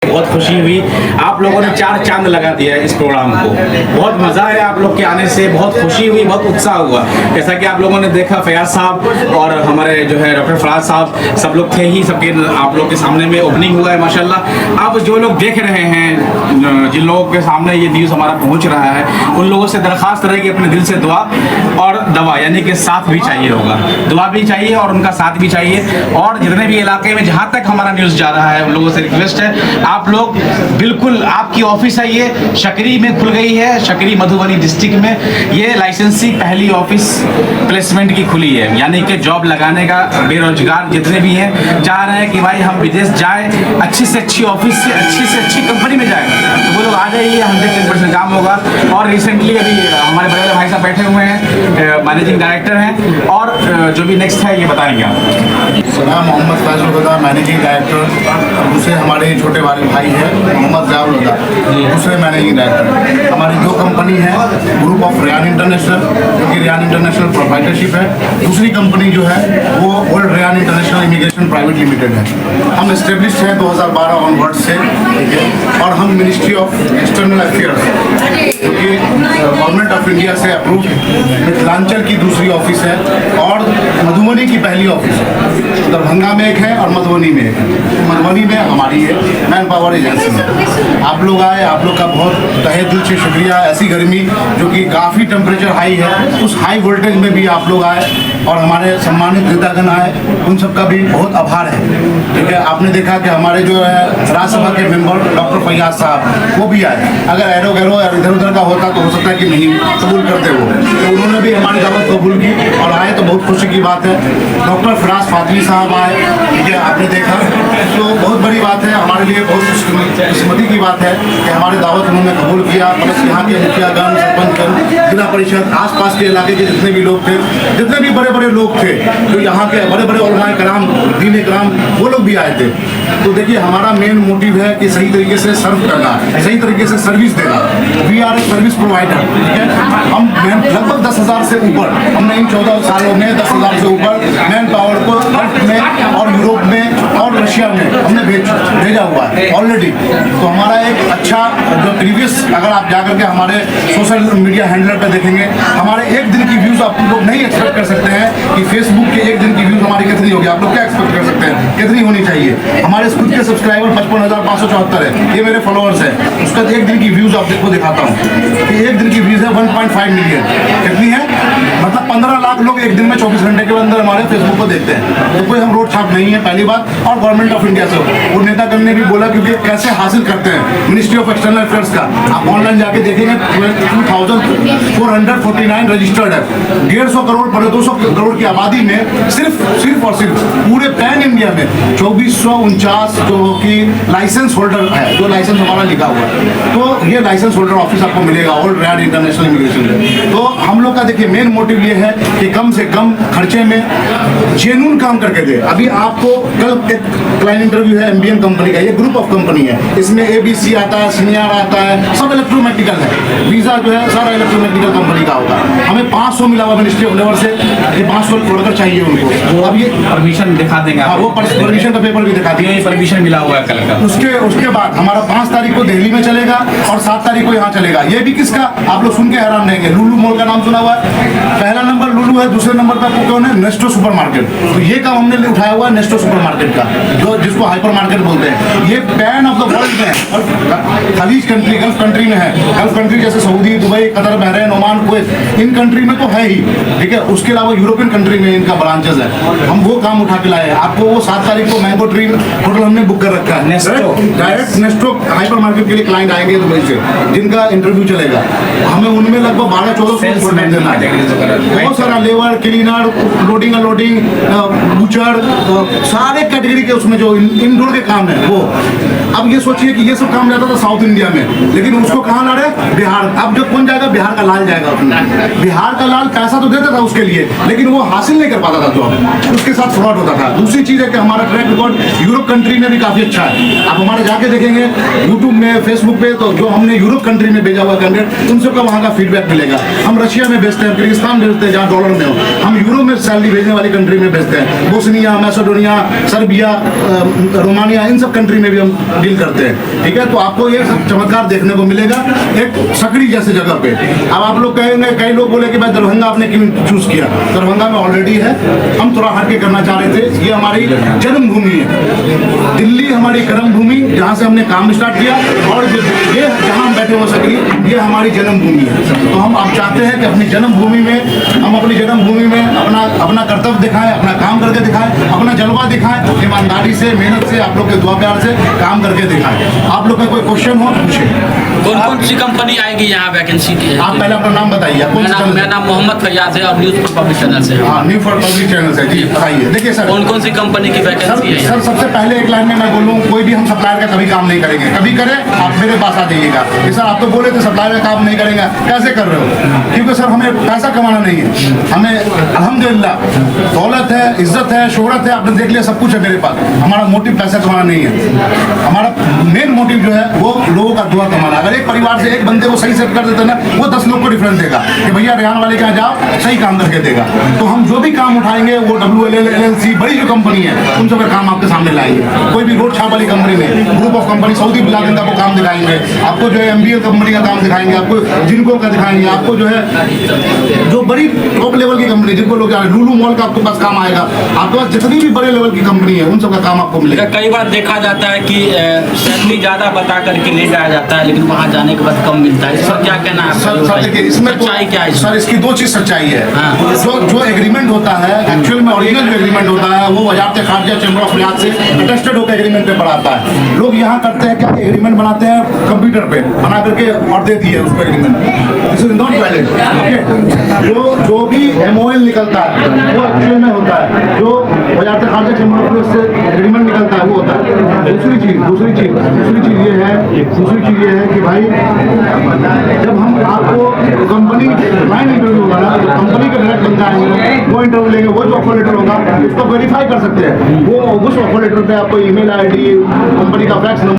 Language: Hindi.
बहुत खुशी हुई। आप लोगों ने चार चांद लगा दिया है इस प्रोग्राम को। बहुत मज़ा आया आप लोग के आने से, बहुत खुशी हुई, बहुत उत्साह हुआ। जैसा कि आप लोगों ने देखा, फयाज साहब और हमारे जो है डॉक्टर फराज साहब सब लोग थे ही, सबके आप लोग के सामने में ओपनिंग हुआ है माशाल्लाह। अब जो लोग देख रहे हैं, जिन लोगों के सामने ये न्यूज़ हमारा पहुँच रहा है, उन लोगों से दरख्वास्त रहेगी अपने दिल से दुआ और दवा, यानी कि साथ भी चाहिए होगा, दुआ भी चाहिए और उनका साथ भी चाहिए। और जितने भी इलाके में जहाँ तक हमारा न्यूज़ जा रहा है, उन लोगों से रिक्वेस्ट है, आप लोग बिल्कुल, आपकी ऑफिस है ये शकरी में खुल गई है, शकरी मधुबनी डिस्ट्रिक्ट में ये लाइसेंसी पहली ऑफिस प्लेसमेंट की खुली है, यानी कि जॉब लगाने का बेरोजगार जितने भी हैं चाह रहे हैं कि भाई हम विदेश जाएं, अच्छी से अच्छी ऑफिस से अच्छी कंपनी में जाएं, तो वो लोग आ जाइए, 100% काम होगा। और रिसेंटली अभी हमारे बड़े भाई साहब बैठे हुए हैं, मैनेजिंग डायरेक्टर हैं, और जो भी नेक्स्ट है ये बताएंगे आप। सलाम, मोहम्मद फाजुल मैनेजिंग डायरेक्टर, दूसरे हमारे छोटे वाले भाई हैं मोहम्मद जावल, दूसरे मैनेजिंग डायरेक्टर। हमारी दो कंपनी है, ग्रुप ऑफ रियान इंटरनेशनल, जो कि रियान इंटरनेशनल प्रोप्राइटरशिप है। दूसरी कंपनी जो है वो old Ryan international immigration private limited है। हम एस्टेब्लिश हैं 2012 ऑनवर्ड से, ठीक है। और हम मिनिस्ट्री ऑफ एक्सटर्नल अफेयर्स, जो कि गवर्नमेंट ऑफ इंडिया से अप्रूव, मिथिलांचल की दूसरी ऑफिस है और मधुबनी की पहली ऑफिस है। दरभंगा में एक है और मधुबनी में एक है। मधुबनी में हमारी है मैन पावर एजेंसी में। आप लोग आए, आप लोग का बहुत तहे दिल से शुक्रिया। ऐसी गर्मी जो कि काफ़ी टेम्परेचर हाई है, उस हाई वोल्टेज में भी आप लोग आए और हमारे सम्मानित नेतागण आए, उन सबका भी बहुत आभार है, ठीक है। आपने देखा कि हमारे जो है राज्यसभा के मेंबर डॉक्टर फयाज साहब वो भी आए। अगर एरो गैरो इधर उधर का होता तो हो सकता है कि नहीं कबूल करते वो, तो उन्होंने भी हमारी दावत कबूल की और आए, तो बहुत खुशी की बात है। डॉक्टर फराज फातमी साहब आए, ठीक है, आपने देखा, तो बहुत बड़ी बात है हमारे लिए, बहुत किस्मती की बात है कि हमारी दावत उन्होंने कबूल किया। प्लस यहाँ के मुखियागण, सरपंचगण, जिला परिषद, आसपास के इलाके के जितने भी लोग थे, जितने भी बड़े बड़े लोग थे, जो यहाँ के बड़े बड़े उलमाए कराम, दीन कराम, वो लोग भी आए थे। तो देखिए, हमारा मेन मोटिव है कि सही तरीके से सर्व करना, सही तरीके से सर्विस देना। We are a service provider, ठीक है। हम लगभग 10,000 से ऊपर, हमने इन 14 सालों में 10,000 से ऊपर मैन पावर को गल्फ में और यूरोप में और रशिया में हमने भेजा हुआ है ऑलरेडी। तो हमारा एक अच्छा जो प्रीवियस, अगर आप जाकर के हमारे सोशल मीडिया हैंडलर पे देखेंगे, हमारे एक दिन की व्यूज़ आप लोग नहीं एक्सपेक्ट कर सकते हैं कि फेसबुक के एक दिन की व्यूज़ हमारी कितनी होगी। आप लोग क्या एक्सपेक्ट कर सकते हैं, कितनी होनी चाहिए? हमारे खुद के सब्सक्राइबर 55,574 है, ये मेरे फॉलोअर्स हैं। उसका एक दिन की व्यूज़ आप देखो, दिखाता हूँ कि एक दिन की व्यूज़ है 1.5 मिलियन। कितनी है? मतलब 15 लाख लोग एक दिन में 24 घंटे के अंदर हमारे फेसबुक को देखते हैं। तो कोई हम रोड छाप नहीं है, पहली बात। और गवर्नमेंट ऑफ इंडिया से वो नेतागण ने भी बोला, क्योंकि कैसे हासिल करते हैं मिनिस्ट्री ऑफ एक्सटर्नल अफेयर्स का, आप ऑनलाइन जाके देखेंगे, 2449 रजिस्टर्ड है। 150 करोड़ 200 करोड़ की आबादी में सिर्फ और सिर्फ पूरे पैन इंडिया में 2449 जो कि लाइसेंस होल्डर है, जो लाइसेंस हमारा लिखा हुआ है। तो ये लाइसेंस होल्डर ऑफिस आपको मिलेगा ओल्ड रियान इंटरनेशनल इमिग्रेशन में। तो हम लोग का देखिए मेन मोटिव ये है कि कम से कम खर्चे में जेन्युइन काम करके दे। अभी आपको कल एक क्लाइंट इंटरव्यू है एमबीएम कंपनी का, ये ग्रुप ऑफ कंपनी है, इसमें एबीसी आता है, सीनियर आता है, सब इलेक्ट्रोमैकेनिकल है। वीजा जो है सारा इलेक्ट्रोमैकेनिकल कंपनी का होगा। हमें 500 मिला हुआ मिनिस्ट्री ऑफ लेबर से, ये 500 वर्कर चाहिए उनको। अब ये परमिशन दिखा देंगे, हाँ, वो परमिशन का पेपर भी दिखा दिए, परमिशन मिला हुआ है कल का। उसके बाद हमारा 5 तारीख को दिल्ली में चलेगा और 7 तारीख को यहाँ चलेगा। ये भी किसका, आप लोग सुन के हैरान रहेंगे, लुलु मॉल का नाम सुना हुआ है? पहला नंबर लुलु है, दूसरे नंबर पर कौन है? नेस्टो सुपर मार्केट। तो ये काम हमने उठाया हुआ है नेस्टो सुपर मार्केट का, जो जिसको हाइपर मार्केट बोलते हैं। ये पैन ऑफ द वर्ल्ड में है, खलीज कंट्री, गल्फ कंट्री में है। गल्फ कंट्री जैसे Saudi, Dubai, Qatar, Bahrain, Oman, Kuwait, in country में तो है ही, ठीक है। उसके अलावा यूरोपियन कंट्री में इनका ब्रांचेस है। हम वो काम उठा के लाए हैं। आपको वो 7 तारीख को मैंगो ट्री होटल हमने बुक कर रखा है, डायरेक्ट नेस्टो हाइपर मार्केट के लिए क्लाइंट आएंगे दुबई से, जिनका इंटरव्यू चलेगा। हमें उनमें लगभग 12-14 देना है। बहुत सारा labour, cleaner, loading unloading, butcher, सारे कैटेगरी के उसमें जो इंडोर के काम है वो। अब ये सोचिए कि ये सब काम जाता था साउथ इंडिया में, लेकिन उसको कहाँ ला रहे? बिहार। अब जब कौन जाएगा? बिहार का लाल जाएगा उसमें। बिहार का लाल पैसा तो देता था उसके लिए, लेकिन वो हासिल नहीं कर पाता था जॉब, उसके साथ फ्रॉड होता था। दूसरी चीज़ है कि हमारा ट्रैक रिकॉर्ड यूरोप कंट्री में भी काफ़ी अच्छा है। आप हमारे जाके देखेंगे यूट्यूब में, फेसबुक पे, तो जो हमने यूरोप कंट्री में भेजा हुआ कैंडिडेट, उन सबका वहाँ का फीडबैक मिलेगा। हम रशिया में भेजते हैं, किर्गिस्तान भेजते हैं, जहाँ डॉलर प्रॉब्लम नहीं हो। हम यूरो में सैलरी भेजने वाली कंट्री में भेजते हैं, बोस्निया, मैसेडोनिया, सर्बिया, रोमानिया, इन सब कंट्री में भी हम डील करते हैं। ठीक है, तो आपको ये सब चमत्कार देखने को मिलेगा एक सकड़ी जैसे जगह पे। अब आप लोग कहेंगे, कई लोग बोले कि भाई दरभंगा आपने क्यों चूज किया? दरभंगा में ऑलरेडी है, हम थोड़ा हट के करना चाह रहे थे। ये हमारी जन्मभूमि है, दिल्ली हमारी कर्मभूमि, जहाँ से हमने काम स्टार्ट किया, और ये जहाँ हम बैठे हो सकली, ये हमारी जन्मभूमि है। तो हम आप चाहते हैं कि अपनी जन्मभूमि में, हम अपनी जन्मभूमि में अपना कर्तव्य दिखाएं, अपना काम करके दिखाएं, अपना जलवा दिखाएं, ईमानदारी से, मेहनत से, आप लोग के दुआ प्यार से काम करके दिखाएं। आप लोग का कोई क्वेश्चन हो पूछे। कौन कौन सी कंपनी आएगी यहाँ वैकेंसी की है? आप पहले अपना नाम बताइए। मेरा नाम मोहम्मद फैयाज है और न्यूज़ फॉर पब्लिक चैनल से। हाँ, न्यूज़ फॉर पब्लिक चैनल से। जी बताइए। देखिए सर, कौन कौन सी कंपनी की वैकेंसी है? सर सबसे पहले एक लाइन में मैं बोलूँ, कोई भी हम सप्लायर का कभी काम नहीं करेंगे। कभी करें आप मेरे पास आ जाइएगा कि सर आप तो बोले थे सप्लायर का काम नहीं करेंगे, कैसे कर रहे हो? क्योंकि सर हमें पैसा कमाना नहीं है, हमें अल्हम्दुलिल्लाह दौलत है, इज्जत है, शोहरत है, आपने देख लिया, सब कुछ है मेरे पास। हमारा मोटिव पैसा कमाना नहीं है, हमारा मेन मोटिव जो है वो लोगों का दुआ कमाना। अगर एक परिवार से एक बंदे को सही सेट कर देते ना, वो 10 लोग को डिफरेंस देगा कि भैया रेहान वाले के यहाँ जाओ, सही काम करके देगा। तो हम जो भी काम उठाएंगे वो WLL LLC बड़ी जो कंपनी है उन सब का काम आपके सामने लाएंगे। कोई भी रोड छाप वाली कंपनी में, ग्रुप ऑफ कंपनी सऊदी बिलादिन को काम दिखाएंगे, आपको जो है MBL कंपनी का काम दिखाएंगे, आपको जिनको का दिखाएंगे, आपको जो है जो बड़ी टॉप लेवल की कंपनी जिनको लोग लुलु मॉल का आपके पास काम आएगा, आपके पास जितनी भी बड़े लेवल की कंपनी है उन सब का काम आपको मिलेगा। कई बार देखा जाता है कि सैलरी ज्यादा बता करके ले जाया जाता है, लेकिन वहाँ जाने के बाद कम मिलता है। इस पर क्या कहना है? सर देखिए, इसमें सच्चाई क्या है? सर इसकी दो चीज सच्चाई है। हाँ। जो एग्रीमेंट होता है, एक्चुअल में ओरिजिनल जो एग्रीमेंट होता है वो वजारत खारजा चैम्बर ऑफ रियाद से अटेस्टेड होकर एग्रीमेंट पेपर आता है। लोग यहाँ करते हैं क्या, एग्रीमेंट बनाते हैं कंप्यूटर पे बना करके और दे दिए उसको agreement. This is not valid. जो भी MOL निकलता है वो एक्चुअल में होता है, जो वजारत खारजा चैम्बर ऑफ रियाद से एग्रीमेंट निकलता है वो होता है। दूसरी चीज ये है कि भाई जब हम आपको कंपनी क्लाइंट इंटरव्यू होगा ना, तो कंपनी के डायरेक्ट बंदा आएंगे, वो इंटरव्यू लेंगे, वो जो ऑफर लेटर होगा उसको वेरीफाई कर सकते हैं। वो उस ऑफर लेटर पे आपको ईमेल ID, कंपनी का फैक्स नंबर